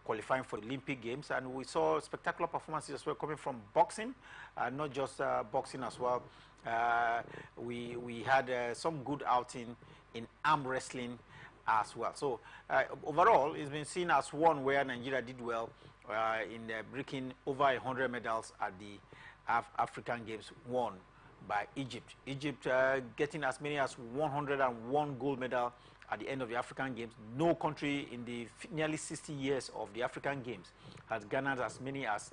qualifying for the Olympic Games, and we saw spectacular performances as well coming from boxing, not just boxing as well. We had some good outing in arm wrestling as well. So overall, it's been seen as one where Nigeria did well in breaking over 100 medals at the African Games, won by Egypt. Egypt getting as many as 101 gold medal at the end of the African Games. No country in the nearly 60 years of the African Games has garnered as many as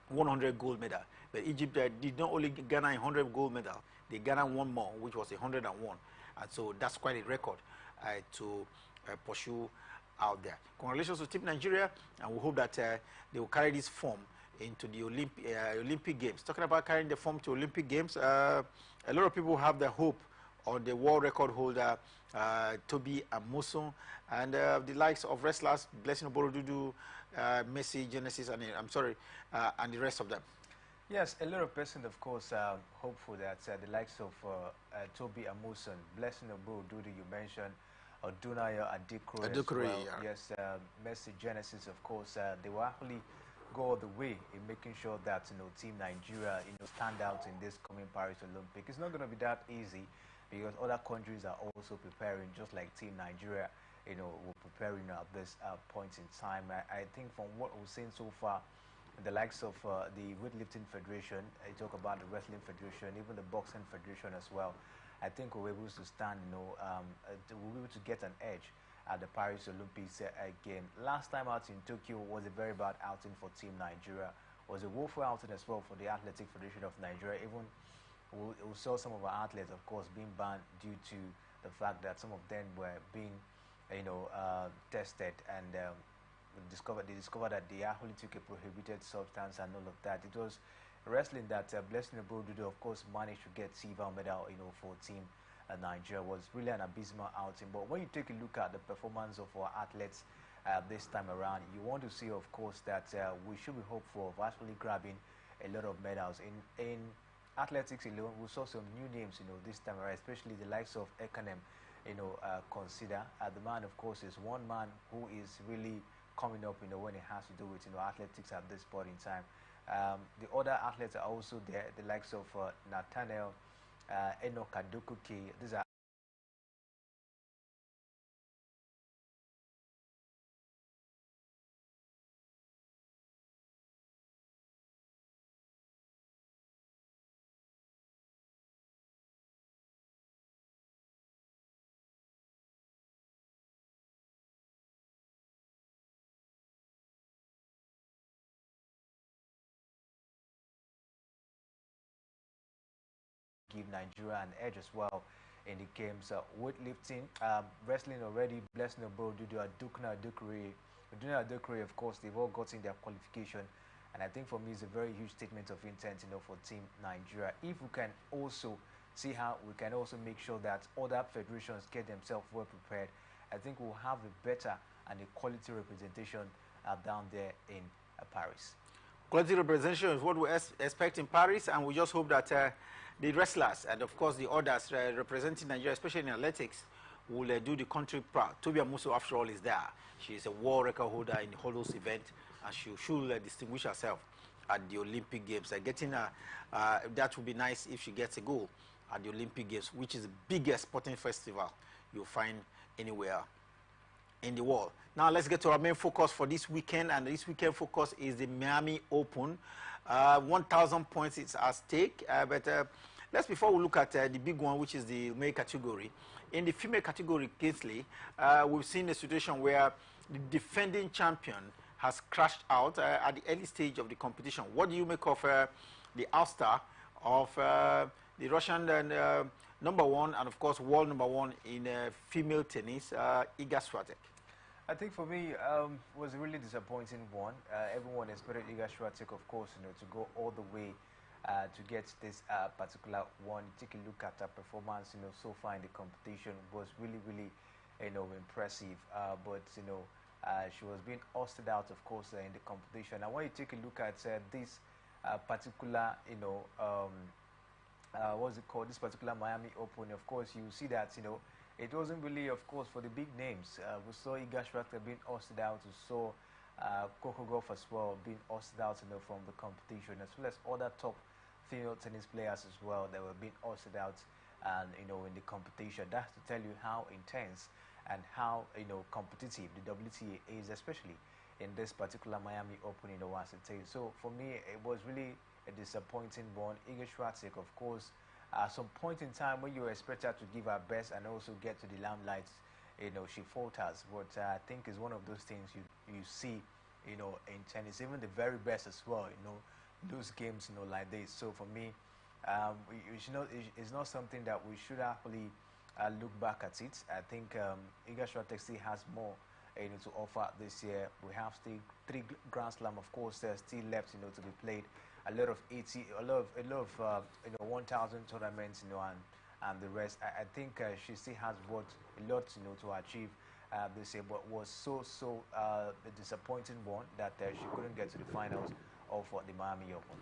100 gold medal. But Egypt did not only garner 100 gold medal, they garnered one more, which was 101. And so that's quite a record to pursue out there. Congratulations to Team Nigeria, and we hope that they will carry this form into the Olympic Games. Talking about carrying the form to Olympic Games, a lot of people have the hope on the world record holder, Toby Amuson, and the likes of wrestlers, Blessing Oborodudu, Messi, Genesis, and and the rest of them. Yes, a lot of persons, of course, are hopeful that the likes of Toby Amuson, Blessing Oborodudu, you mentioned, Odunayo Adikro, well. Yeah. Yes, Messi, Genesis, of course, they will actually go all the way in making sure that Team Nigeria stand out in this coming Paris Olympic. It's not going to be that easy because other countries are also preparing, just like Team Nigeria. We're preparing at this point in time. I think from what we've seen so far, the likes of the weightlifting federation, I talk about the wrestling federation, even the boxing federation as well. I think we're able to stand, we're able to get an edge at the Paris Olympics again. Last time out in Tokyo was a very bad outing for Team Nigeria. It was a woeful outing as well for the Athletic Federation of Nigeria. Even we saw some of our athletes, of course, being banned due to the fact that some of them were being, tested, and they discovered that they actually took a prohibited substance and all of that. It was wrestling that Blessing Oborodudu, of course, managed to get silver medal, for Team Nigeria. Was really an abysmal outing. But when you take a look at the performance of our athletes this time around, you want to see, of course, that we should be hopeful of actually grabbing a lot of medals. In athletics alone, we saw some new names, this time around, especially the likes of Ekanem, consider. The man, of course, is one man who is really coming up, when it has to do with, athletics at this point in time. The other athletes are also there, the likes of Nathaniel, Enoch Adokuke. These are give Nigeria an edge as well in the games. Weightlifting, wrestling already, Blessing Oborodudu, Adukna Adukuri, of course, they've all gotten their qualification. And I think for me, it's a very huge statement of intent, for Team Nigeria. If we can also see how we can also make sure that other federations get themselves well prepared, I think we'll have a better and a quality representation down there in Paris. Quality representation is what we expect in Paris, and we just hope that the wrestlers and, of course, the others representing Nigeria, especially in athletics, will do the country proud. Toby Amuso, after all, is there. She is a world record holder in the Holos event, and she should distinguish herself at the Olympic Games. Getting that would be nice if she gets a goal at the Olympic Games, which is the biggest sporting festival you'll find anywhere in the world. Now let's get to our main focus for this weekend, and this weekend focus is the Miami Open. 1,000 points is at stake, but let's, before we look at the big one, which is the male category. In the female category, Kingsley, we've seen a situation where the defending champion has crashed out at the early stage of the competition. What do you make of the ouster of the Russian number one, and of course world number one in female tennis, Iga Swiatek? I think for me, it was a really disappointing one. Everyone expected Iga Swiatek, of course, to go all the way to get this particular one. Take a look at her performance, so far in the competition was really, really, impressive. But she was being ousted out, of course, in the competition. And when you take a look at this particular, what's it called? This particular Miami Open, of course, you see that it wasn't really, of course, for the big names. We saw Iga Swiatek being hosted out. We saw Coco Gauff as well being hosted out, from the competition, as well as other top female tennis players as well that were being hosted out, and in the competition. That's to tell you how intense and how competitive the WTA is, especially in this particular Miami Open in the Washington. So for me, it was really a disappointing one. Iga Swiatek, of course, at some point in time when you expect her to give her best and also get to the limelight, she falters. But I think it's one of those things you see, in tennis, even the very best as well, lose games, like this. So for me, it's not something that we should actually look back at it. I think Iga Swiatek still has more to offer this year. We have still 3 Grand Slam, of course, still left, to be played. A lot of 1,000 tournaments, and the rest. I think she still has a lot, to achieve this year. But was so a disappointing one that she couldn't get to the finals of the Miami Open.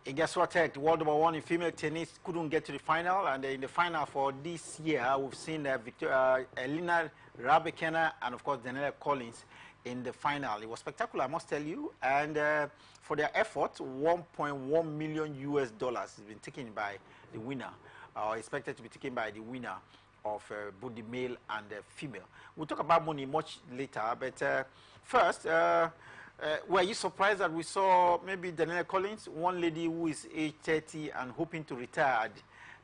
Iga Swiatek, world #1 in female tennis, couldn't get to the final, and in the final for this year, we've seen Elena Rybakina and of course Daniela Collins in the final. It was spectacular, I must tell you, and for their effort, $1.1 million has been taken by the winner, or expected to be taken by the winner of both the male and the female. We'll talk about money much later, but first, were you surprised that we saw maybe Daniela Collins, one lady who is age 30 and hoping to retire, at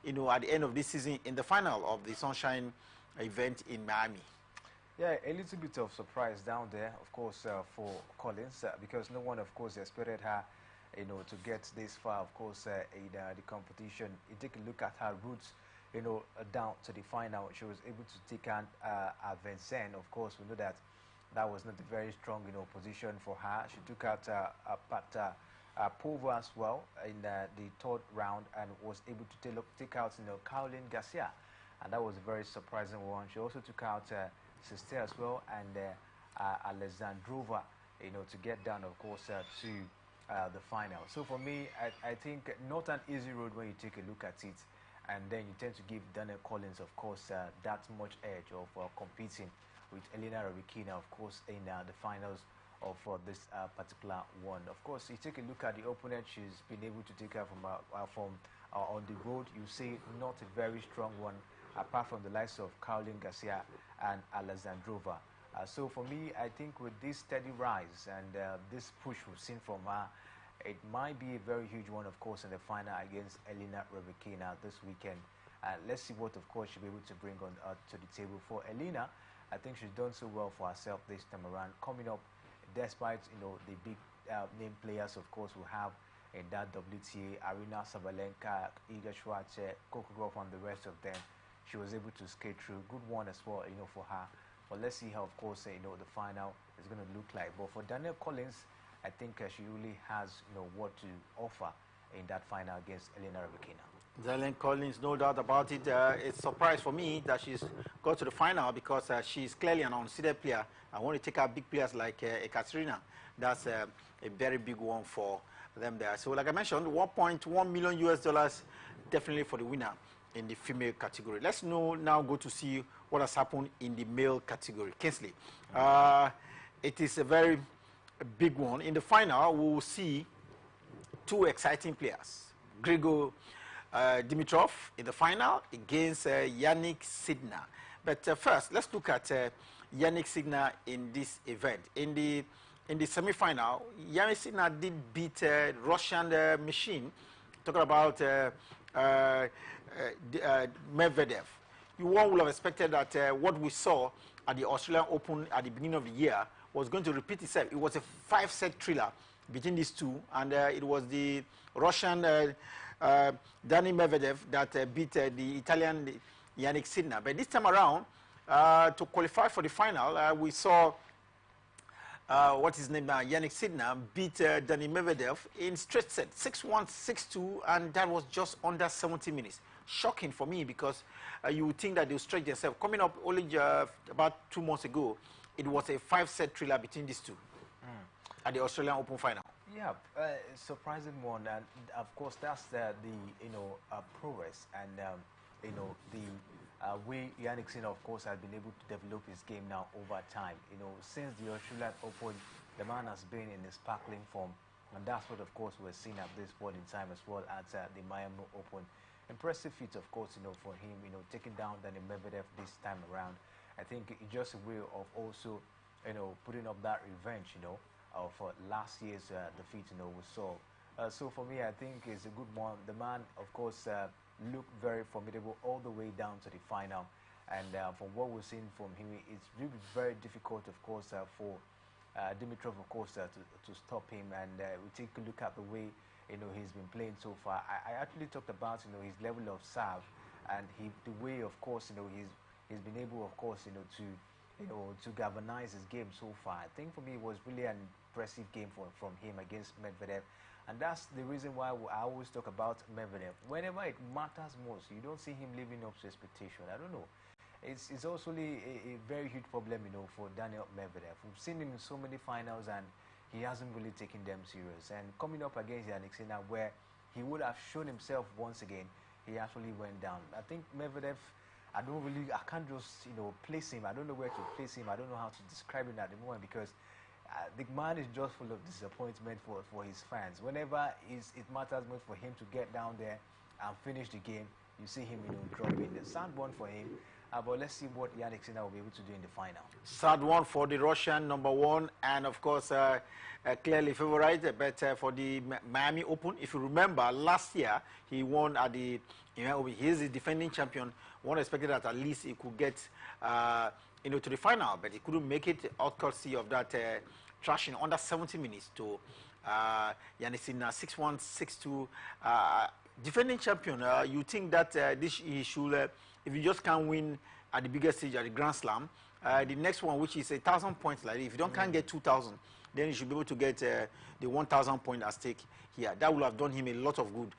the end of this season in the final of the Sunshine event in Miami? Yeah, a little bit of surprise down there, of course, for Collins, because no one, of course, expected her, to get this far, of course, in the competition. You take a look at her roots, down to the final. She was able to take on Vincennes. Of course, we know that was not a very strong, position for her. She took out Pova as well in the 3rd round and was able to take out, Caroline Garcia, and that was a very surprising one. She also took out Sister as well, and Alexandrova, to get down, of course, to the final. So for me, I think not an easy road when you take a look at it, and then you tend to give Danielle Collins, of course, that much edge of competing with Elena Rybakina, of course, in the finals of this particular one. Of course, you take a look at the opponent she's been able to take her from on the road. You see not a very strong one, apart from the likes of Caroline Garcia and Alexandrova. So for me, I think with this steady rise and this push we've seen from her, it might be a very huge one, of course, in the final against Elena Rybakina this weekend. Let's see what, of course, she'll be able to bring on to the table. For Elena, I think she's done so well for herself this time around, coming up despite, the big name players, of course, who have in that WTA, Arina Sabalenka, Iga Swiatek, Coco Gauff, and the rest of them. She was able to skate through. Good one as well, for her. But let's see how, of course, the final is going to look like. But for Danielle Collins, I think she really has, what to offer in that final against Elena Rybakina. Danielle Collins, no doubt about it. It's a surprise for me that she's got to the final because she's clearly an unseeded player. I want to take out big players like Ekaterina. That's a very big one for them there. So like I mentioned, $1.1 million definitely for the winner in the female category. Let's now go to see what has happened in the male category. Kingsley, it is a very big one. In the final, we will see 2 exciting players. Grigor Dimitrov in the final against Yannick Sinner. But first, let's look at Yannick Sinner in this event. In the semi-final, Yannick Sinner did beat Russian machine. Talking about Medvedev. One would have expected that what we saw at the Australian Open at the beginning of the year was going to repeat itself. It was a 5-set thriller between these two, and it was the Russian Dani Medvedev that beat the Italian Yannick Sinner. But this time around, to qualify for the final, we saw what's his name now, Yannick Sinner beat Dani Medvedev in straight set, 6-1, 6-2, and that was just under 70 minutes. Shocking for me because you would think that they'll stretch themselves. Coming up only about 2 months ago, it was a 5-set thriller between these two at the Australian Open final. Yeah, surprising one, and of course that's the progress and the way Yannick Sinner, of course, has been able to develop his game now over time. You know, since the Australian Open, the man has been in a sparkling form, and that's what, of course, we're seeing at this point in time as well as the Miami Open. Impressive feat, of course, you know, for him, you know, taking down Daniil Medvedev this time around. I think it's just a way of also, you know, putting up that revenge, you know, of last year's defeat, you know, we saw. So for me, I think it's a good one. The man, of course, looked very formidable all the way down to the final. And from what we've seen from him, it's really very difficult, of course, for Dimitrov, of course, to stop him. And we take a look at the way, you know, he's been playing so far. I actually talked about, you know, his level of serve and the way, of course, you know, he's been able, of course, you know, to galvanize his game so far. I think for me it was really an impressive game from him against Medvedev. And that's the reason why I always talk about Medvedev. Whenever it matters most, you don't see him living up to expectation. I don't know. It's also a very huge problem, you know, for Daniil Medvedev. We've seen him in so many finals and he hasn't really taken them serious. And coming up against Yannick Sinner, where he would have shown himself once again, he actually went down. I think Medvedev, I can't just, you know, place him. I don't know where to place him. I don't know how to describe him at the moment because the man is just full of disappointment for his fans. Whenever it matters most for him to get down there and finish the game, you see him, you know, dropping. The sad one for him. But let's see what Yannick Sinner will be able to do in the final. Sad one for the Russian #1, and of course, clearly favorite. But for the Miami Open, if you remember, last year he won at the. You know, he is the defending champion. One expected that at least he could get, you know, to the final, but he couldn't make it out courtesy of that trashing under 70 minutes to Yannick Sinner 6-1, 6-2. Defending champion. You think that he should? If you just can't win at the biggest stage at the Grand Slam, the next one, which is 1,000 points, like if you can't get 2,000, then you should be able to get the 1,000 point at stake here. That would have done him a lot of good.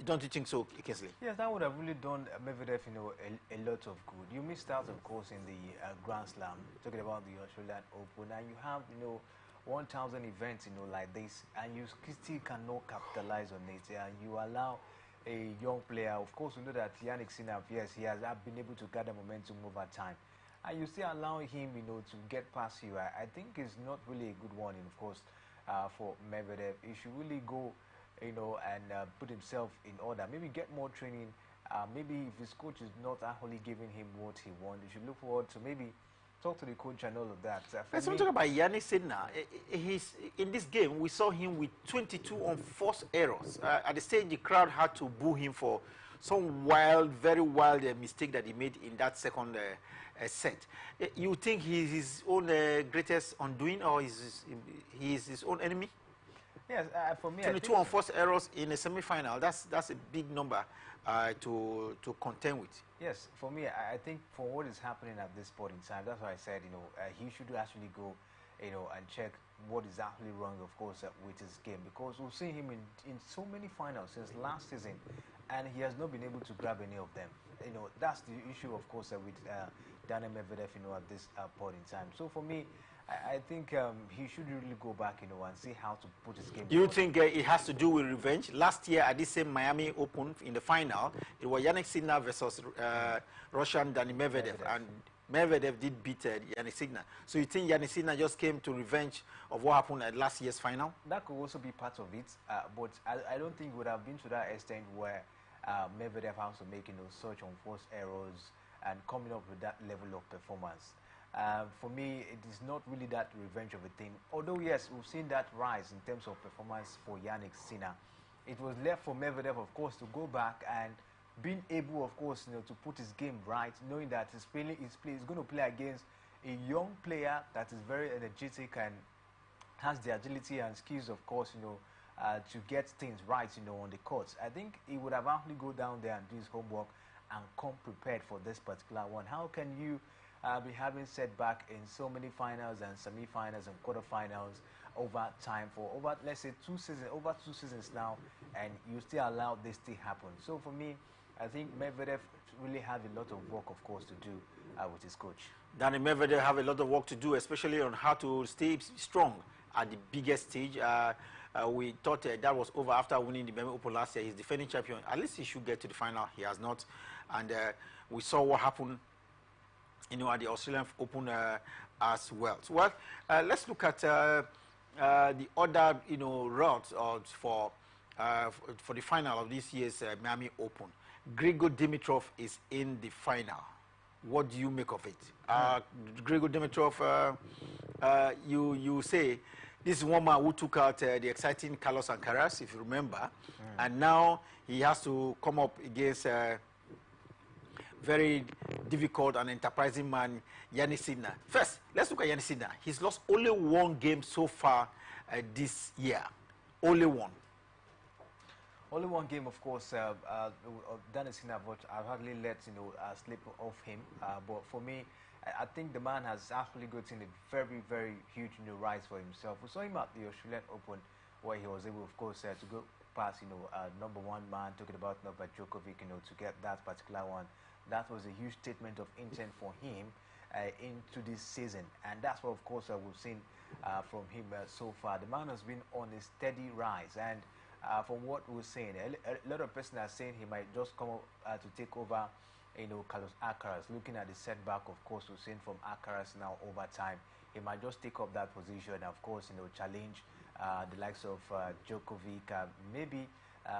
Don't you think so, Kingsley? Yes, that would have really done Medvedev, you know, a lot of good. You missed out, of course, in the Grand Slam, talking about the Australian Open, and you have, you know, 1,000 events, you know, like this, and you still cannot capitalize on it, and you allow a young player. Of course, we know that Yannick Sinner, yes, he has been able to gather momentum over time, and you still allow him, you know, to get past you. I think it's not really a good one, and of course, for Medvedev, he should really go, you know, and put himself in order. Maybe get more training. Maybe if his coach is not actually giving him what he wants, you should look forward to maybe talk to the coach and all of that. Let's talk about Yannick Sinner. He's in this game. We saw him with 22 unforced errors. At the stage, the crowd had to boo him for some wild, very wild mistake that he made in that second set. You think he's his own greatest undoing, or he's his own enemy? Yes, for me, 22 unforced errors in a semi-final. That's a big number to contend with. Yes, for me, I think for what is happening at this point in time, that's why I said, you know, he should actually go, you know, and check what is actually wrong, of course, with his game, because we've seen him in so many finals since last season, and he has not been able to grab any of them. You know, that's the issue, of course, with Daniil Medvedev, you know, at this point in time. So for me, I think he should really go back, you know, and see how to put his game. Do you think it has to do with revenge? Last year at this same Miami Open in the final, it was Yannick Sinner versus Russian Daniil Medvedev, and Medvedev did beat Yannick Sinner. So you think Yannick Sinner just came to revenge of what happened at last year's final? That could also be part of it, but I don't think it would have been to that extent where Medvedev has to make, you know, such unforced errors and coming up with that level of performance. For me, it is not really that revenge of a thing. Although, yes, we've seen that rise in terms of performance for Yannick Sinner. It was left for Medvedev, of course, to go back and being able, of course, you know, to put his game right, knowing that he's going to play against a young player that is very energetic and has the agility and skills, of course, you know, to get things right, you know, on the courts. I think he would have actually go down there and do his homework and come prepared for this particular one. How can you be having setback in so many finals and semi-finals and quarterfinals over time for over, let's say, 2 seasons now, and you still allow this to happen? So for me, I think Medvedev really have a lot of work, of course, to do with his coach. Daniil Medvedev have a lot of work to do, especially on how to stay strong at the biggest stage. We thought that was over after winning the Miami Open last year. He's defending champion. At least he should get to the final. He has not. and we saw what happened, at the Australian Open as well. So, well, let's look at the other, routes for the final of this year's Miami Open. Grigor Dimitrov is in the final. What do you make of it? Grigor Dimitrov, you say this is one man who took out the exciting Carlos Alcaraz, if you remember, and now he has to come up against very difficult and enterprising man, Yannick Sinner. First, let's look at Yannick Sinner. He's lost only one game so far this year. Only one. Only one game, of course. Yannick Sinner, but I've hardly let slip off him. But for me, I think the man has actually gotten a very, very huge rise for himself. We saw him at the Australian Open, where he was able, of course, to go past number one man, talking about Novak Djokovic, to get that particular one. That was a huge statement of intent for him into this season, and that's what, of course, we've seen from him so far. The man has been on a steady rise, and from what we're saying, a lot of persons are saying he might just come up to take over, Carlos Alcaraz. Looking at the setback, of course, we're seeing from Alcaraz now over time, he might just take up that position, and of course, challenge the likes of Djokovic, maybe.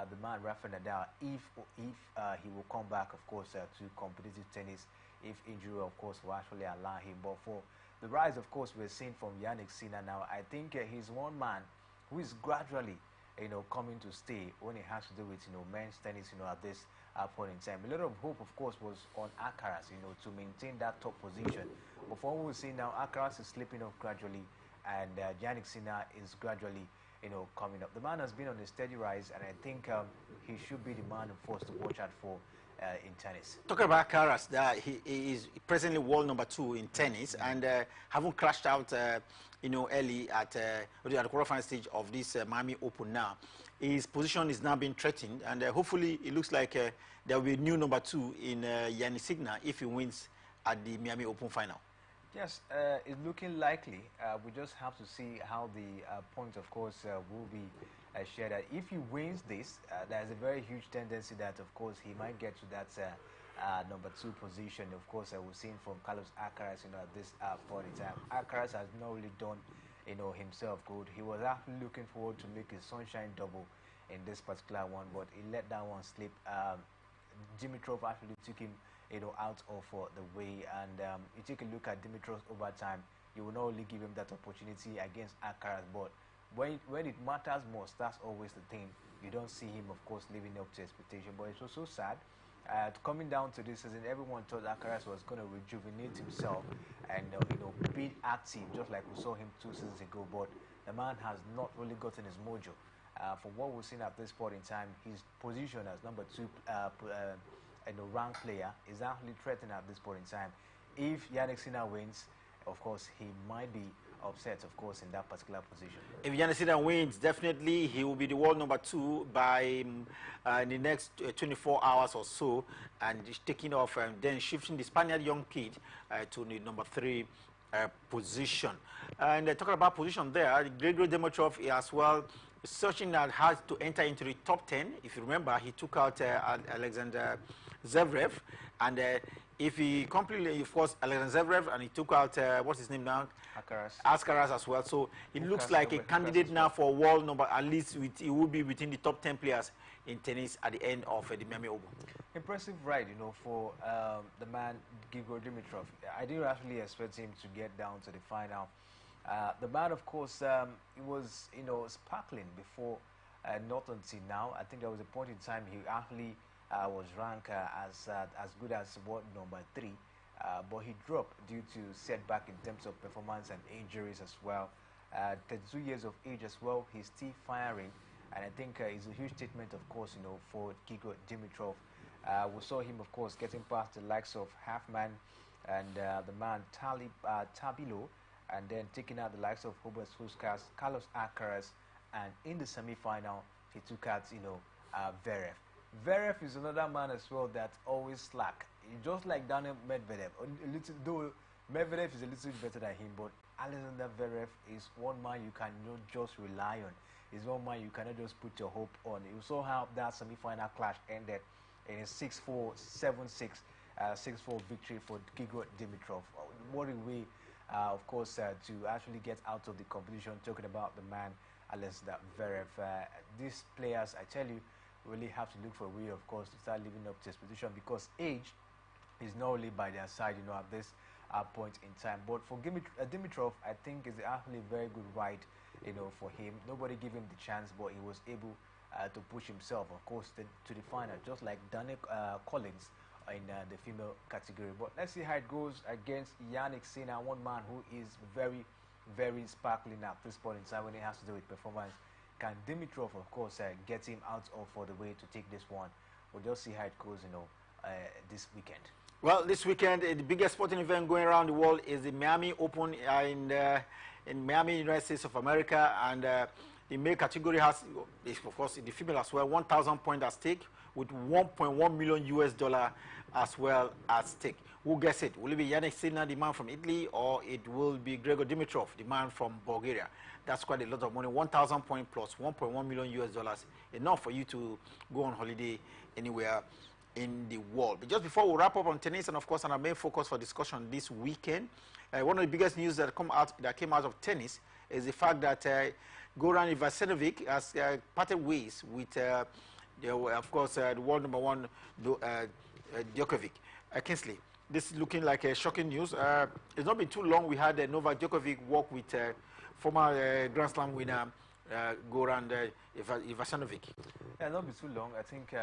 The man Rafael Nadal, if he will come back, of course, to competitive tennis, if injury, of course, will actually allow him. But for the rise, of course, we're seeing from Yannick Sinner now, I think he's one man who is gradually, coming to stay when it has to do with, men's tennis, at this point in time. A lot of hope, of course, was on Alcaraz, to maintain that top position. But for what we see now, Alcaraz is slipping off gradually, and Yannick Sinner is gradually coming up. The man has been on a steady rise, and I think he should be the man forced to watch out for in tennis. Talking about Alcaraz, he is presently world number 2 in tennis, and having crashed out, early at the quarterfinal stage of this Miami Open now. His position is now being threatened, and hopefully it looks like there will be a new number 2 in Yannick Sinner if he wins at the Miami Open final. Yes, it's looking likely. We just have to see how the points, of course, will be shared. If he wins this, there's a very huge tendency that, of course, he might get to that number 2 position. Of course, we've seen from Carlos Alcaraz, at this point in time. Alcaraz has not really done, himself good. He was actually looking forward to make his sunshine double in this particular one, but he let that one slip. Dimitrov actually took him out of the way, and you take a look at Dimitrov over time, you will not only give him that opportunity against Alcaraz, but when it matters most, that's always the thing. You don't see him, of course, living up to expectation. But it's also sad. Coming down to this season, everyone thought Alcaraz was going to rejuvenate himself and be active, just like we saw him 2 seasons ago. But the man has not really gotten his mojo. From what we've seen at this point in time, his position as number 2 ranked player is actually threatened at this point in time. If Yannick Sinner wins, of course, he might be upset, of course, in that particular position. If Yannick Sinner wins, definitely he will be the world number 2 by the next 24 hours or so, and he's taking off and then shifting the Spaniard young kid to the number 3 position. And talking about position there, Grigor Dimitrov as well searching that hard to enter into the top 10. If you remember, he took out Alexander Zverev, and if he completely, of course, Alexander Zverev, and he took out what's his name now? Alcaraz as well. So it looks like a candidate now for world number, at least he will be within the top 10 players in tennis at the end of the Miami Open. Impressive ride, for the man Grigor Dimitrov. I didn't actually expect him to get down to the final. The man, of course, he was, sparkling before, not until now. I think there was a point in time he actually was ranked as good as world number 3, but he dropped due to setback in terms of performance and injuries as well. 32 years of age as well, he's still firing, and I think it's a huge statement, of course, for Grigor Dimitrov. We saw him, of course, getting past the likes of Halfman and the man Tabilo, and then taking out the likes of Hubert Hurkacz, Carlos Alcaraz, and in the semi-final, he took out, Zverev. Zverev is another man as well that always slack. Just like Daniel Medvedev, though Medvedev is a little bit better than him, but Alexander Zverev is one man you cannot just rely on. He's one man you cannot just put your hope on. You saw how that semi-final clash ended in a 6-4, 7-6, 6-4 victory for Grigor Dimitrov. What a way, of course, to actually get out of the competition, talking about the man, Alexander Zverev. These players, I tell you, really have to look for a way, of course, to start living up to this position, because age is not only by their side, you know, at this point in time. But for Dimitrov, I think is actually a very good ride, you know, for him. Nobody gave him the chance, but he was able to push himself, of course, to the final, just like Daniel Collins in the female category. But let's see how it goes against Yannick Sinner, one man who is very, very sparkling at this point in time when it has to do with performance. Can Dimitrov, of course, get him out of for the way to take this one? We'll just see how it goes, you know, this weekend. Well, this weekend, the biggest sporting event going around the world is the Miami Open in Miami, United States of America, and the male category has, of course, the female as well, 1,000 points at stake with $1.1 million as well at stake. Who gets it? Will it be Yannick Sinner, the man from Italy, or it will be Grigor Dimitrov, the man from Bulgaria? That's quite a lot of money. 1,000 points plus $1.1 million, enough for you to go on holiday anywhere in the world. But just before we wrap up on tennis, and of course, on our main focus for discussion this weekend, one of the biggest news that came out of tennis is the fact that Goran Ivanisevic has parted ways with, of course, the world number one Djokovic, Kingsley. This is looking like a shocking news. It's not been too long we had Novak Djokovic walk with former Grand Slam winner Goran Ivanisevic. Yeah, not be too long. I think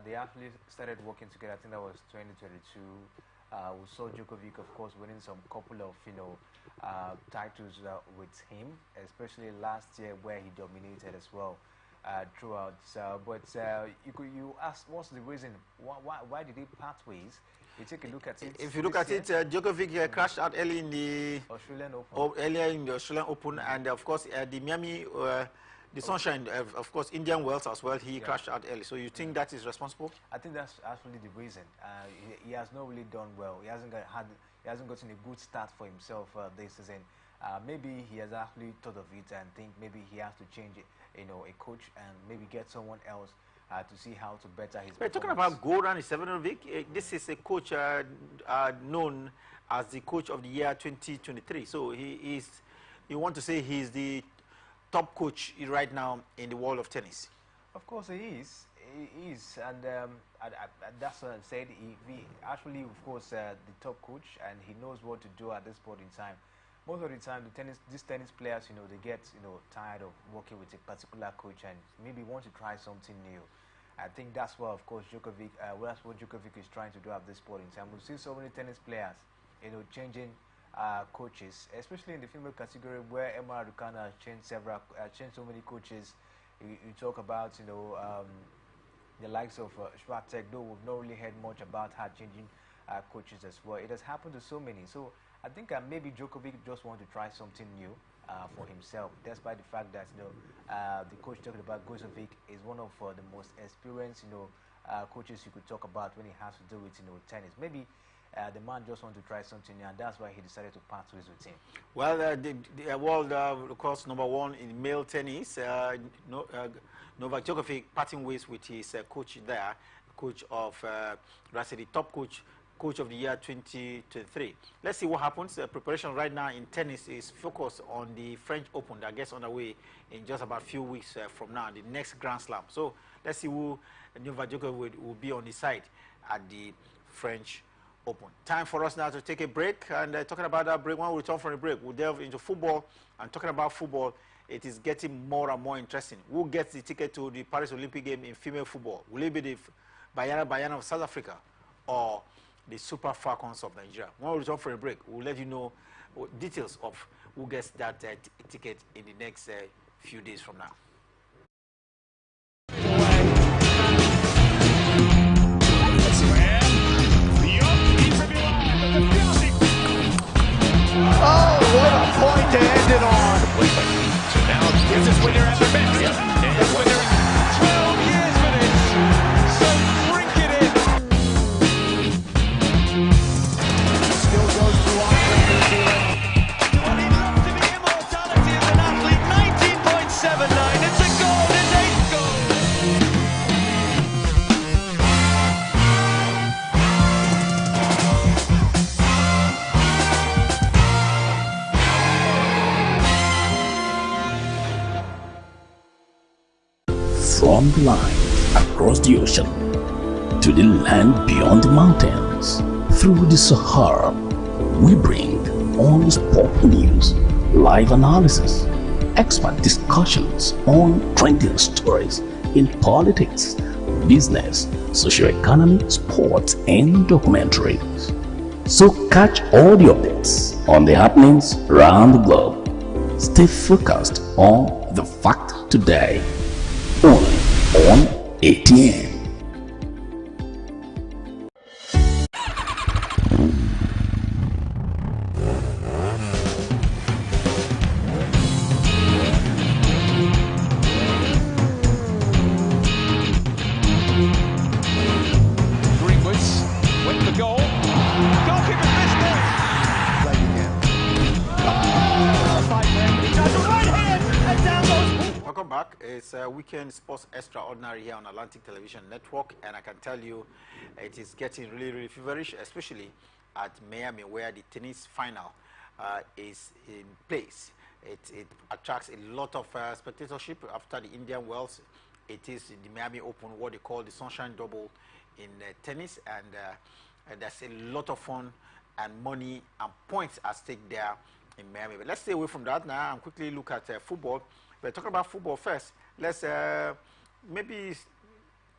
they actually started working together. I think that was 2022. We saw Djokovic, of course, winning some couple of titles with him, especially last year where he dominated as well throughout. But you ask, what's the reason? Why did they part ways? You take a look at it. If you look at it, Djokovic crashed out early in the Australian Open. Earlier in the Australian Open, and of course the Miami, the Sunshine, of course Indian Wells as well. He crashed out early. So you think that is responsible? I think that's actually the reason. He has not really done well. He hasn't gotten a good start for himself this season. Maybe he has actually thought of it and think maybe he has to change it, a coach, and maybe get someone else to see how to better his performance. Talking about Goran Ivanisevic, this is a coach known as the coach of the year 2023. So you want to say he's the top coach right now in the world of tennis? Of course he is. He is, and that's what I said. He actually, of course, the top coach, and he knows what to do at this point in time. Most of the time, these tennis players, they get, tired of working with a particular coach and maybe want to try something new. I think that's what, of course, Djokovic, that's what Djokovic is trying to do at this point in time. We've seen so many tennis players, changing coaches, especially in the female category where Emma Raducanu has changed so many coaches. You talk about, the likes of Swiatek, though we've not really heard much about her changing coaches as well. It has happened to so many. So I think maybe Djokovic just wants to try something new for himself, despite the fact that the coach talking about Gozovic is one of the most experienced coaches you could talk about when it has to do with tennis. Maybe the man just wants to try something new, and that's why he decided to part ways with him. Well, the world, of course, number one in male tennis, Novak Djokovic parting ways with his coach there, coach of, the top coach of the year 2023. Let's see what happens. Preparation right now in tennis is focused on the French Open that gets underway in just about a few weeks from now, the next Grand Slam. So let's see who Novak Djokovic will be on the side at the French Open. Time for us now to take a break, and talking about that break, when we return from the break, we'll delve into football. And talking about football, it is getting more and more interesting. Who gets the ticket to the Paris Olympic Games in female football? Will it be the Bayana of South Africa or the Super Falcons of Nigeria? When we return from the break, we'll let you know details of who gets that ticket in the next few days from now. Oh, what a point to end it on. So now this is when they're at their best. That's when they're 12 years for this. So drink it in. Still goes to Auckland, New Zealand. Well, he'd love to be immortality as an athlete. 19.79. It's a goal. It's 8 goals. From the line across the ocean to the land beyond the mountains, through the Sahara, we bring all the sport news, live analysis, expert discussions on trending stories in politics, business, socio-economy, sports, and documentaries. So catch all the updates on the happenings around the globe. Stay focused on the fact today, only on ATN. Greenwoods went for goal. Goalkeeper missed it. Play again. Fight there. He tries a right hand and down goes. Welcome back. It's Weekend Sports Extraordinary here on Atlantic Television Network, and I can tell you it is getting really, really feverish, especially at Miami, where the tennis final is in place. It attracts a lot of spectatorship after the Indian Wells. It is the Miami Open, what they call the Sunshine Double in tennis, and there's a lot of fun and money and points at stake there in Miami. But let's stay away from that now and quickly look at football. We're talking about football first. Let's maybe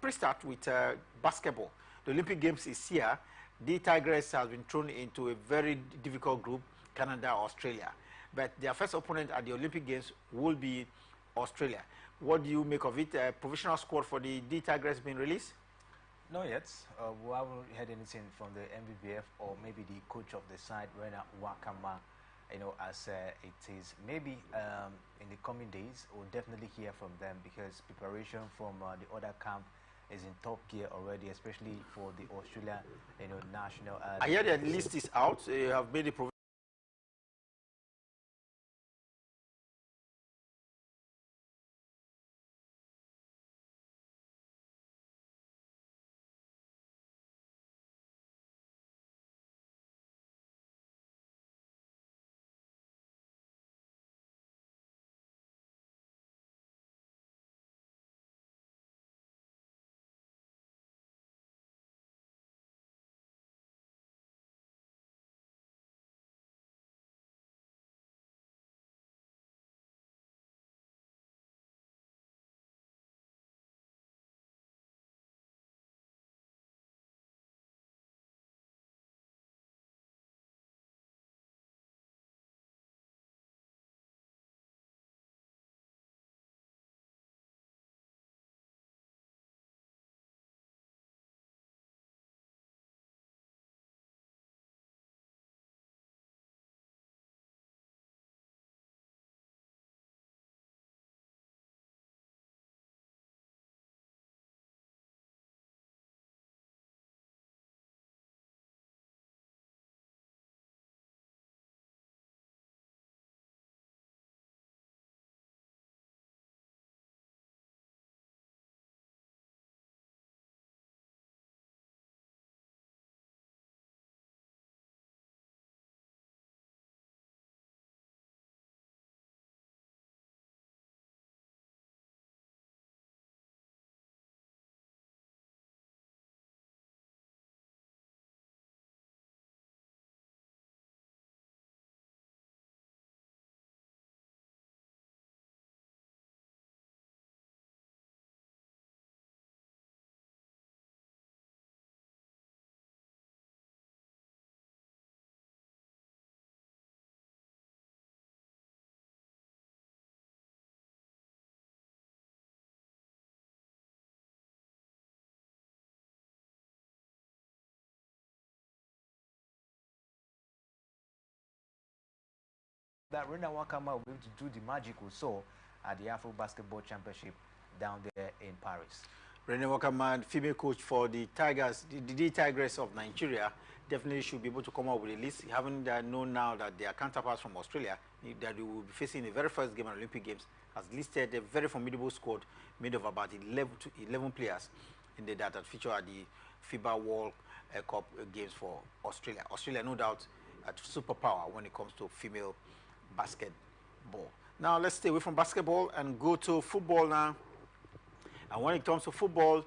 pre-start with basketball. The Olympic Games is here. The Tigers has been thrown into a very difficult group, Canada, Australia. But their first opponent at the Olympic Games will be Australia. What do you make of it? Provisional squad for the D Tigers been released? Not yet. We haven't heard anything from the MVBF or maybe the coach of the side, Rena Wakama. You know, as it is, maybe in the coming days, we'll definitely hear from them, because preparation from the other camp is in top gear already, especially for the Australia, you know, national. I hear the list is out. You have made the provision. That Rena Wakama will be able to do the magic we saw at the Afro Basketball Championship down there in Paris. Rene Wakaman, female coach for the Tigers, the D Tigers of Nigeria, definitely should be able to come up with a list. Having known now that their counterparts from Australia, that we will be facing the very first game at Olympic Games, has listed a very formidable squad made of about 11 players in the that feature at the FIBA World Cup games for Australia. Australia, no doubt, a superpower when it comes to female basketball. Now let's stay away from basketball and go to football now. And when it comes to football,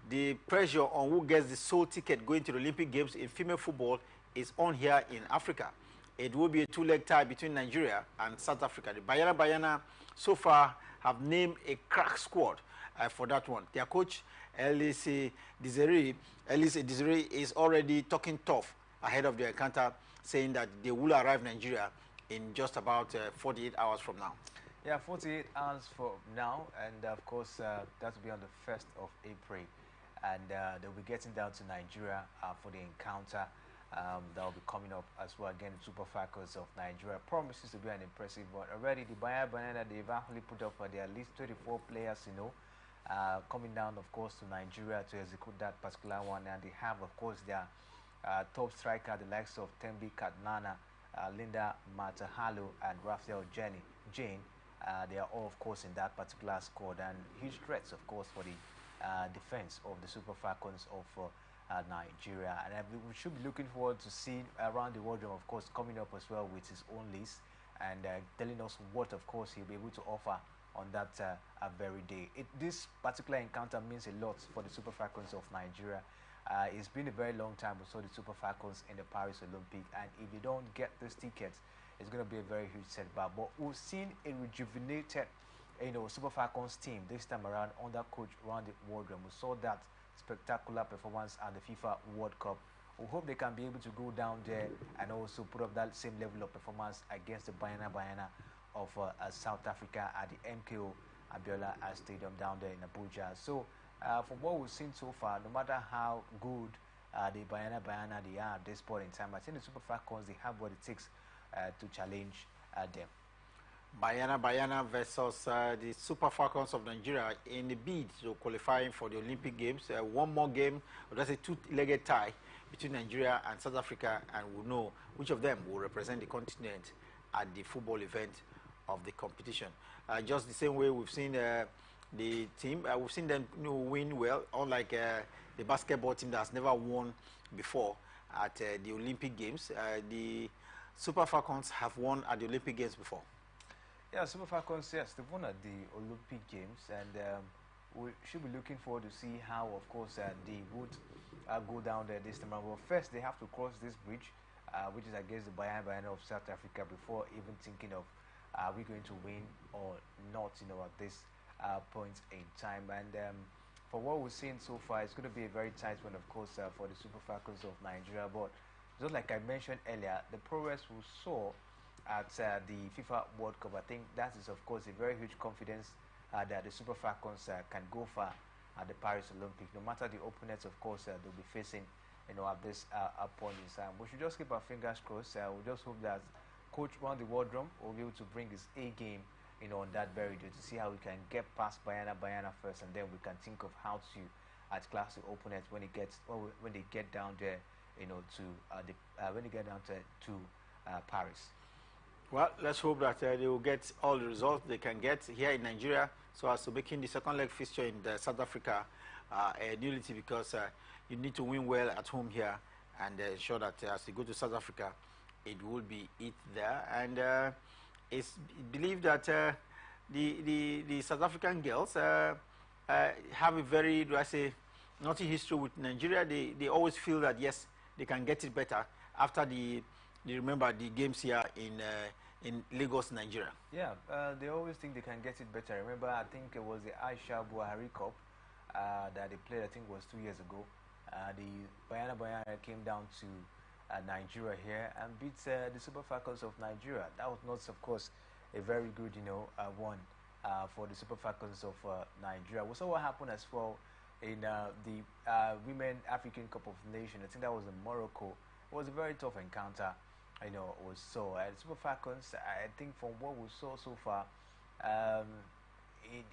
the pressure on who gets the sole ticket going to the Olympic Games in female football is on here in Africa. It will be a two-leg tie between Nigeria and South Africa. The Bayana so far have named a crack squad for that one. Their coach, Elise Desiree is already talking tough ahead of the encounter, saying that they will arrive Nigeria in just about 48 hours from now. Yeah, 48 hours from now, and of course that will be on the 1st of April, and they'll be getting down to Nigeria for the encounter that will be coming up as well. Again, the Super Falcons of Nigeria promises to be an impressive one. Already the Banana, they've actually put up for their at least 34 players, you know, coming down, of course, to Nigeria to execute that particular one, and they have, of course, their top striker, the likes of Tembi Kadnana, Linda Matahalo, and Raphael Jane. They are all, of course, in that particular squad, and huge threats, of course, for the defense of the Super Falcons of Nigeria. And we should be looking forward to seeing around the world, of course, coming up as well with his own list and telling us what, of course, he'll be able to offer on that very day. This particular encounter means a lot for the Super Falcons of Nigeria. It's been a very long time we saw the Super Falcons in the Paris Olympic, and if you don't get those tickets, it's going to be a very huge setback. But we've seen a rejuvenated, Super Falcons team this time around under coach Randy Wardrum. We saw that spectacular performance at the FIFA World Cup. We hope they can be able to go down there and also put up that same level of performance against the Bayana of South Africa at the MKO Abiola Stadium down there in Abuja. So from what we've seen so far, no matter how good the Bayana they are at this point in time, I think the Super Falcons, they have what it takes to challenge them. Bayana versus the Super Falcons of Nigeria in the bid to qualifying for the Olympic Games. One more game, or that's a two-legged tie between Nigeria and South Africa, and we'll know which of them will represent the continent at the football event of the competition. Just the same way we've seen the team, we've seen them win well, unlike the basketball team that has never won before at the Olympic Games. The Super Falcons have won at the Olympic Games before. Yeah, Super Falcons, yes, they've won at the Olympic Games, and we should be looking forward to see how, of course, they would go down there this time around. Well, first, they have to cross this bridge, which is against the Bayana of South Africa, before even thinking of are we going to win or not, at this point in time. And for what we've seen so far, it's going to be a very tight one, of course, for the Super Falcons of Nigeria. But just like I mentioned earlier, the progress we saw at the FIFA World Cup, I think that is, of course, a very huge confidence that the Super Falcons can go far at the Paris Olympics, no matter the opponents, of course, they'll be facing, at this point in time. We should just keep our fingers crossed. We just hope that Coach Randy Wardrum will be able to bring his A game, on that very day, to see how we can get past Bayana first, and then we can think of how to outclass the opponents when they get down there, when they get down to Paris. Well, let's hope that they will get all the results they can get here in Nigeria, so as to making the second leg fixture in the South Africa a nullity, because you need to win well at home here and ensure that as you go to South Africa, it will be it there. And it's believed that the South African girls have a very, do I say, naughty history with Nigeria. They always feel that, yes, they can get it better after remember the games here in Lagos, Nigeria. Yeah, they always think they can get it better. Remember, I think it was the Aisha Buhari Cup that they played, I think it was 2 years ago. The Bayana came down to Nigeria here and beat the Super Falcons of Nigeria. That was not, of course, a very good, one for the Super Falcons of Nigeria. We saw what happened as well in the Women African Cup of Nations. I think that was in Morocco. It was a very tough encounter, Super Falcons, I think from what we saw so far,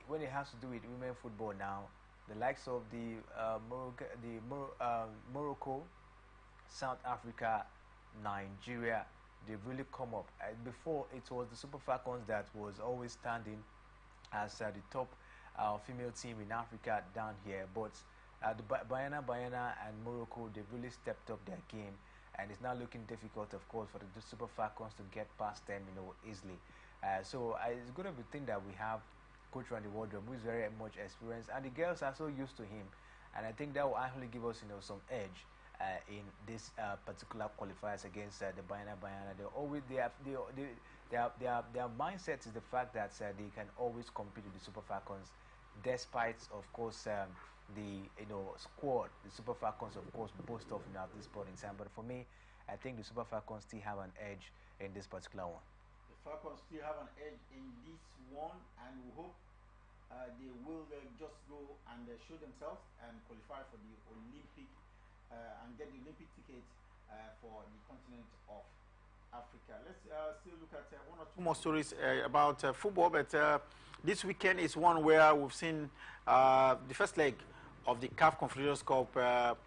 when it has to do with women football now, the likes of the Morocco, South Africa, Nigeria, they've really come up. Before, it was the Super Falcons that was always standing as the top female team in Africa down here, but the Bayana and Morocco, they've really stepped up their game, and it's now looking difficult, of course, for the Super Falcons to get past them, easily. So it's going to be a thing that we have coach around the wardrobe, who is very much experienced, and the girls are so used to him, and I think that will actually give us some edge in this particular qualifiers against the Bayana. They always their mindset is the fact that they can always compete with the Super Falcons, despite of course the squad the Super Falcons of course boast of at this point in time. But for me, I think the Super Falcons still have an edge in this particular one. The Falcons still have an edge in this one, and we hope they will just go and show themselves and qualify for the Olympic and get the Olympic ticket for the continent of Africa. Let's still look at one or two more stories about football, but this weekend is one where we've seen the first leg of the CAF Confederations Cup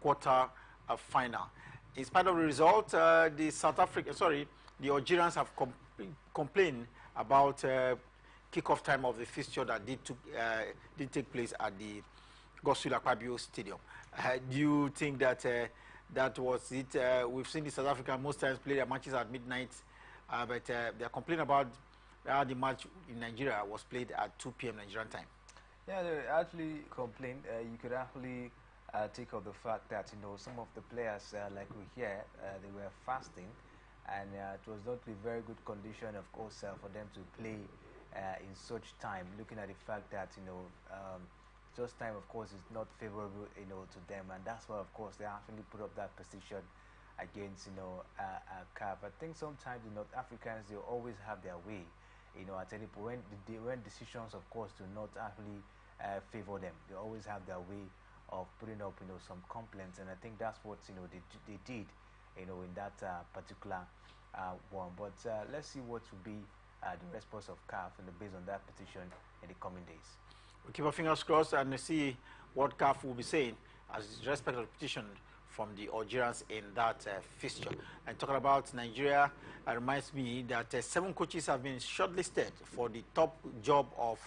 quarter final. In spite of the result, the Algerians have complained about kickoff time of the fixture that did take place at the Godswill Akpabio Stadium. Do you think that that was it? We've seen the South Africa most times play their matches at midnight, but they're complaining about how the match in Nigeria was played at 2 p.m. Nigerian time. Yeah, they actually complained. You could actually take of the fact that some of the players, like we hear, they were fasting, and it was not a very good condition, of course, for them to play in such time. Looking at the fact that just time, of course, is not favorable, to them, and that's why, of course, they actually put up that position against, CAF. I think sometimes the North Africans, they always have their way, at any point when decisions, of course, do not actually favor them. They always have their way of putting up, some complaints, and I think that's what they did, in that particular one. But let's see what will be the response of CAF based on that petition in the coming days. We keep our fingers crossed and see what CAF will be saying as respect to the petition from the Algerians in that fixture. And talking about Nigeria, it reminds me that 7 coaches have been shortlisted for the top job of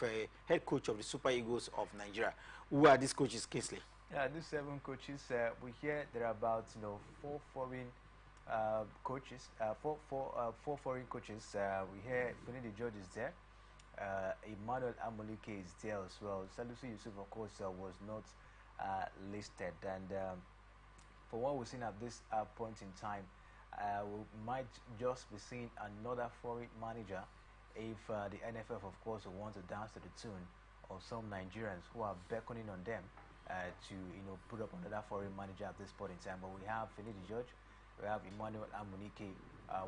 head coach of the Super Eagles of Nigeria. Who are these coaches, Kingsley? Yeah, these 7 coaches, we hear there are about 4 foreign coaches, four foreign coaches. We hear Finidi George is there. Emmanuel Amolike is there as well. Salisu Yusuf, of course, was not listed. And for what we've seen at this point in time, we might just be seeing another foreign manager if the NFF, of course, will want to dance to the tune of some Nigerians who are beckoning on them to put up another foreign manager at this point in time. But we have Finidi George, we have Emmanuel Amunike,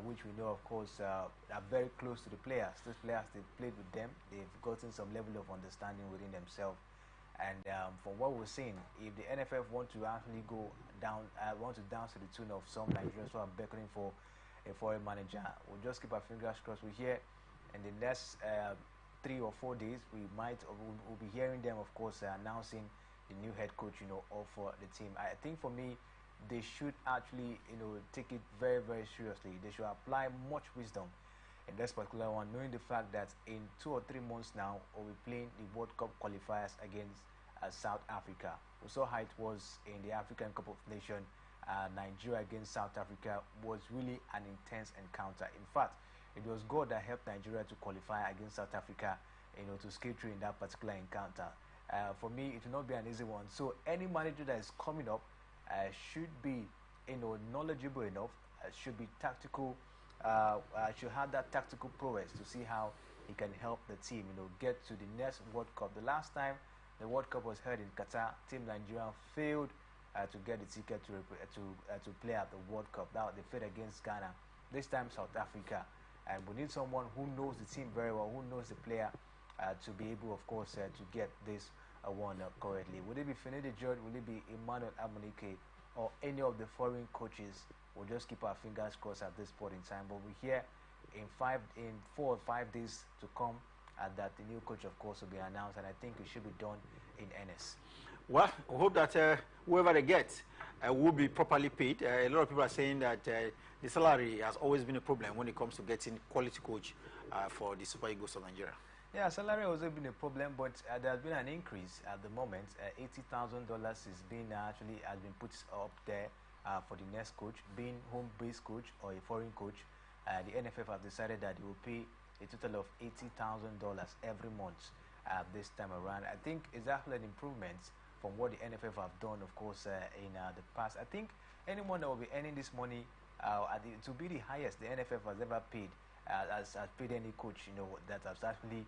which we know, of course, are very close to the players. These players, they've played with them. They've gotten some level of understanding within themselves. And from what we're seeing, if the NFF want to actually go down, want to dance to the tune of some Nigerians who are beckoning for a foreign manager, we'll just keep our fingers crossed. We hear in the next 3 or 4 days, we'll be hearing them, of course, announcing the new head coach, for the team. I think for me, they should actually, take it very, very seriously. They should apply much wisdom in this particular one, knowing the fact that in 2 or 3 months now, we'll be playing the World Cup qualifiers against South Africa. We saw how it was in the African Cup of Nations. Nigeria against South Africa was really an intense encounter. In fact, it was God that helped Nigeria to qualify against South Africa, to skate through in that particular encounter. For me, it will not be an easy one. So any manager that is coming up should be, knowledgeable enough, should be tactical, should have that tactical prowess to see how he can help the team, get to the next World Cup. The last time the World Cup was held in Qatar, Team Nigeria failed to get the ticket to play at the World Cup. Now they failed against Ghana. This time South Africa, and we need someone who knows the team very well, who knows the player, to be able, of course, to get this one correctly. Would it be Finidi George? Will it be Emmanuel Amunike, or any of the foreign coaches? We'll just keep our fingers crossed at this point in time. But we hear in 4 or 5 days to come that the new coach, of course, will be announced, and I think it should be done in earnest. Well, we hope that whoever they get will be properly paid. A lot of people are saying that the salary has always been a problem when it comes to getting quality coach for the Super Eagles of Nigeria. Yeah, salary has always been a problem, but there has been an increase at the moment. $80,000 has been put up there for the next coach, being home-based coach or a foreign coach. The NFF have decided that they will pay a total of $80,000 every month this time around. I think it's actually an improvement from what the NFF have done, of course, in the past. I think anyone that will be earning this money to be the highest the NFF has ever paid, has paid any coach, that has actually,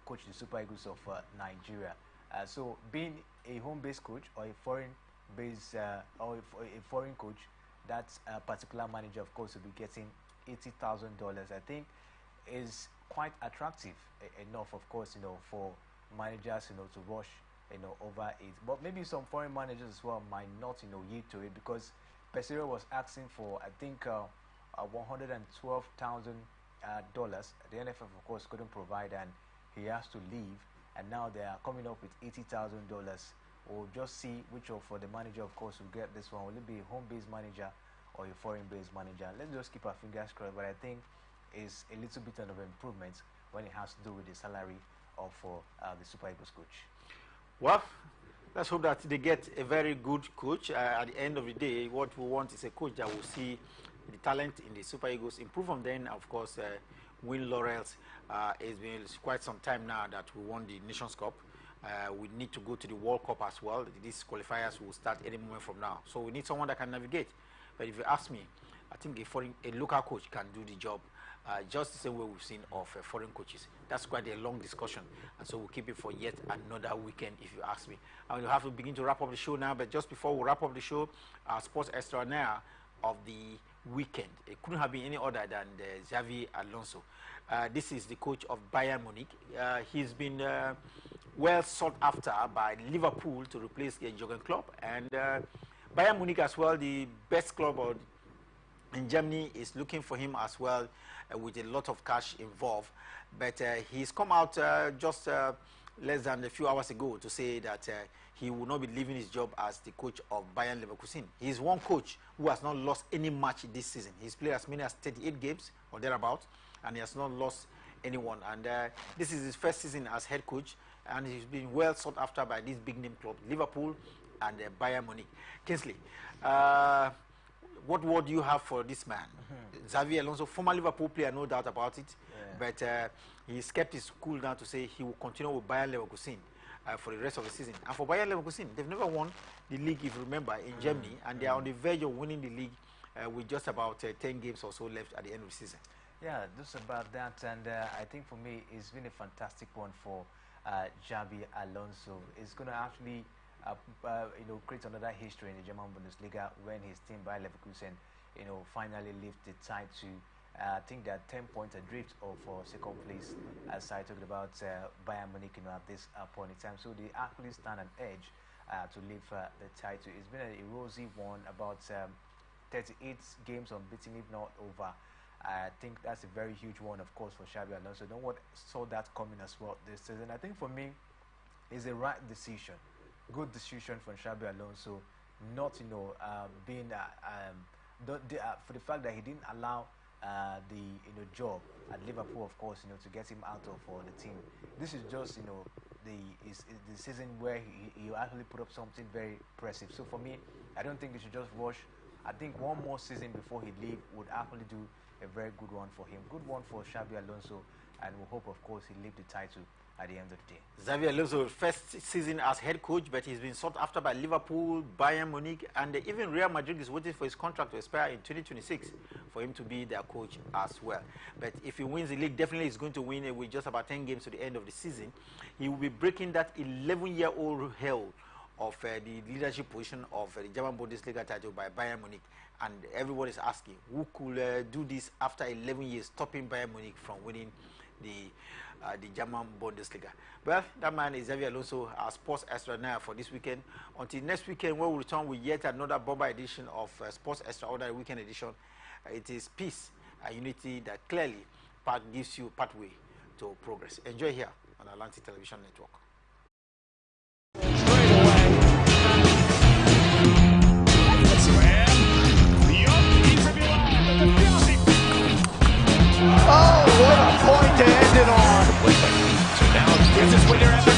coached the Super Eagles of Nigeria. So being a home-based coach or a foreign-based or a foreign coach, that particular manager, of course, will be getting $80,000. I think is quite attractive enough, of course, for managers, to rush, over it. But maybe some foreign managers as well might not, yield to it, because Pesero was asking for, I think, $112,000. The NFF, of course, couldn't provide, and he has to leave. And now they are coming up with $80,000. We'll just see which of the manager, of course, will get this one. Will it be a home-based manager or a foreign-based manager? Let's just keep our fingers crossed. But I think is a little bit of an improvement when it has to do with the salary of the Super Eagles coach. Well, let's hope that they get a very good coach. At the end of the day, what we want is a coach that will see the talent in the Super Eagles improve on them, of course, win laurels. It's been quite some time now that we won the Nations Cup. We need to go to the World Cup as well. These qualifiers will start any moment from now. So we need someone that can navigate. But if you ask me, I think a local coach can do the job just the same way we've seen of foreign coaches. That's quite a long discussion, and so we'll keep it for yet another weekend, if you ask me. And we'll have to begin to wrap up the show now, but just before we wrap up the show, our sports extraordinaire of the weekend, it couldn't have been any other than Xavi Alonso. This is the coach of Bayern Munich. He's been well sought after by Liverpool to replace Jurgen Klopp, and Bayern Munich as well, the best club in Germany, is looking for him as well, with a lot of cash involved. But he's come out just less than a few hours ago to say that he will not be leaving his job as the coach of Bayern Leverkusen. He's one coach who has not lost any match this season. He's played as many as 38 games or thereabouts, and he has not lost anyone. And this is his first season as head coach, and he's been well sought after by these big name clubs, Liverpool and Bayern Munich. Kingsley, what word do you have for this man? Xavi Alonso, former Liverpool player, no doubt about it. Yeah. But he's kept his cool down to say he will continue with Bayern Leverkusen for the rest of the season. And for Bayern Leverkusen, they've never won the league, if you remember, in Germany, and they are on the verge of winning the league with just about 10 games or so left at the end of the season. Yeah, just about that, and I think for me, it's been a fantastic one for Xavi Alonso. It's going to actually create another history in the German Bundesliga when his team Bayer Leverkusen, finally lift the title. I think they're 10 points adrift of second place, as I talked about Bayern Munich, at this point in time. So they actually stand an edge to lift the title. It's been a rosy one, about 38 games unbeaten, if not over. I think that's a very huge one, of course, for Xabi Alonso. No one saw that coming as well this season. I think for me, it's the right decision. Good decision from Xabi Alonso, not being for the fact that he didn't allow the job at Liverpool, of course, to get him out of the team. This is just the season where he actually put up something very impressive. So for me, I don't think he should just rush. I think one more season before he leave would actually do a very good one for him. Good one for Xabi Alonso, and we hope, of course, he leave the title at the end of the day. Xavi Alonso, first season as head coach, but he's been sought after by Liverpool, Bayern Munich, and even Real Madrid is waiting for his contract to expire in 2026 for him to be their coach as well. But if he wins the league, definitely he's going to win it with just about 10 games to the end of the season. He will be breaking that 11-year-old hell of the leadership position of the German Bundesliga title by Bayern Munich. And everyone is asking, who could do this after 11 years, stopping Bayern Munich from winning the German Bundesliga. Well, that man is Xavi Alonso, our sports extraordinaire for this weekend. Until next weekend, when we return with yet another bomber edition of Sports Extraordinary Weekend Edition. It is peace and unity that clearly gives you pathway to progress. Enjoy here on Atlantic Television Network. Oh, what a point to end it on. So now, here's this winner after